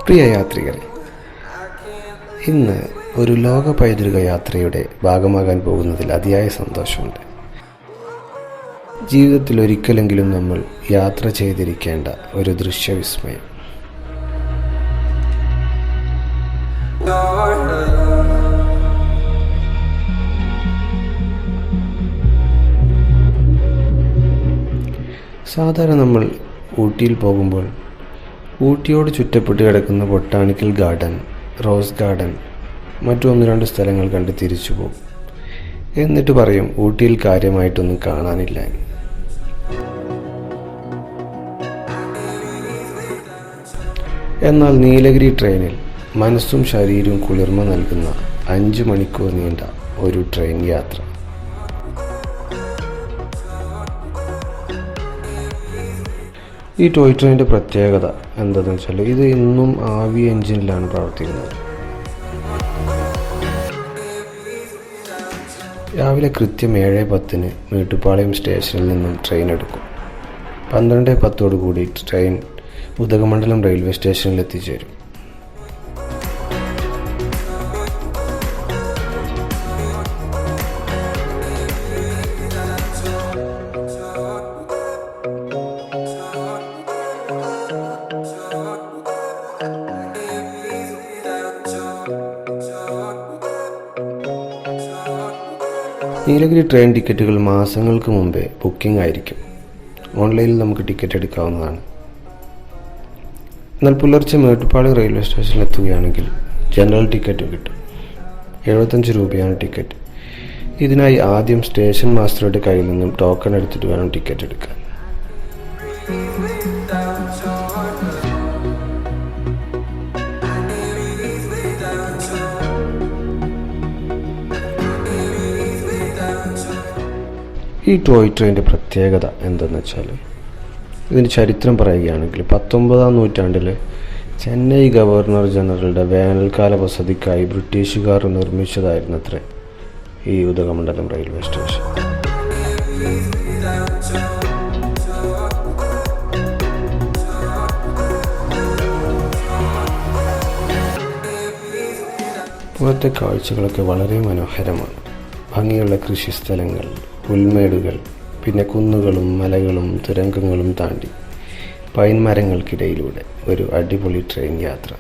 പ്രിയ യാത്രികരെ, ഇന്ന് ഒരു ലോക പൈതൃക യാത്രയുടെ ഭാഗമാകാൻ പോകുന്നതിൽ അതിയായ സന്തോഷമുണ്ട്. ജീവിതത്തിൽ ഒരിക്കലെങ്കിലും നമ്മൾ യാത്ര ചെയ്തിരിക്കേണ്ട ഒരു ദൃശ്യവിസ്മയം. സാധാരണ നമ്മൾ ഊട്ടിയിൽ പോകുമ്പോൾ ഊട്ടിയോട് ചുറ്റപ്പെട്ട് കിടക്കുന്ന ബൊട്ടാണിക്കൽ ഗാർഡൻ, റോസ് ഗാർഡൻ, മറ്റു 1-2 സ്ഥലങ്ങൾ കണ്ട് തിരിച്ചു പോകും. എന്നിട്ട് പറയും ഊട്ടിയിൽ കാര്യമായിട്ടൊന്നും കാണാനില്ല. എന്നാൽ നീലഗിരി ട്രെയിനിൽ മനസ്സും ശരീരവും കുളിർമ നൽകുന്ന 5 മണിക്കൂർ നീണ്ട ഒരു ട്രെയിൻ യാത്ര. ഈ ടോയ് ട്രെയിനിൻ്റെ പ്രത്യേകത എന്താണെന്ന് വെച്ചാൽ ഇത് ഇന്നും ആവി എഞ്ചിനിലാണ് പ്രവർത്തിക്കുന്നത്. രാവിലെ കൃത്യം 7:10 മേട്ടുപ്പാളയം സ്റ്റേഷനിൽ നിന്നും ട്രെയിൻ എടുക്കും. 12:10 ട്രെയിൻ ഉദകമണ്ഡലം റെയിൽവേ സ്റ്റേഷനിൽ എത്തിച്ചേരും. നീലഗിരി ട്രെയിൻ ടിക്കറ്റുകൾ മാസങ്ങൾക്ക് മുമ്പേ ബുക്കിംഗ് ആയിരിക്കും. ഓൺലൈനിൽ നമുക്ക് ടിക്കറ്റ് എടുക്കാവുന്നതാണ്. എന്നാൽ പുലർച്ചെ മേട്ടുപ്പാളയം റെയിൽവേ സ്റ്റേഷനിൽ എത്തുകയാണെങ്കിൽ ജനറൽ ടിക്കറ്റ് കിട്ടും. 75 രൂപയാണ് ടിക്കറ്റ്. ഇതിനായി ആദ്യം സ്റ്റേഷൻ മാസ്റ്ററുടെ കയ്യിൽ നിന്നും ടോക്കൺ എടുത്തിട്ട് വേണം ടിക്കറ്റ് എടുക്കാൻ. ഈ ടോയ് ട്രെയിനിൻ്റെ പ്രത്യേകത എന്തെന്ന് വെച്ചാൽ, ഇതിൻ്റെ ചരിത്രം പറയുകയാണെങ്കിൽ 19-ാം നൂറ്റാണ്ടിൽ ചെന്നൈ ഗവർണർ ജനറലുടെ വേനൽക്കാല വസതിക്കായി ബ്രിട്ടീഷുകാർ നിർമ്മിച്ചതായിരുന്നത്രേ ഈ ഉദകമണ്ഡലം റെയിൽവേ സ്റ്റേഷൻ. ഇവിടുത്തെ കാഴ്ചകളൊക്കെ വളരെ മനോഹരമാണ്. ഭംഗിയുള്ള കൃഷിസ്ഥലങ്ങൾ, പുൽമേടുകൾ, പിന്നെ കുന്നുകളും മലകളും തുരങ്കങ്ങളും താണ്ടി പൈൻ മരങ്ങൾക്കിടയിലൂടെ ഒരു അടിപൊളി ട്രെയിൻ യാത്ര.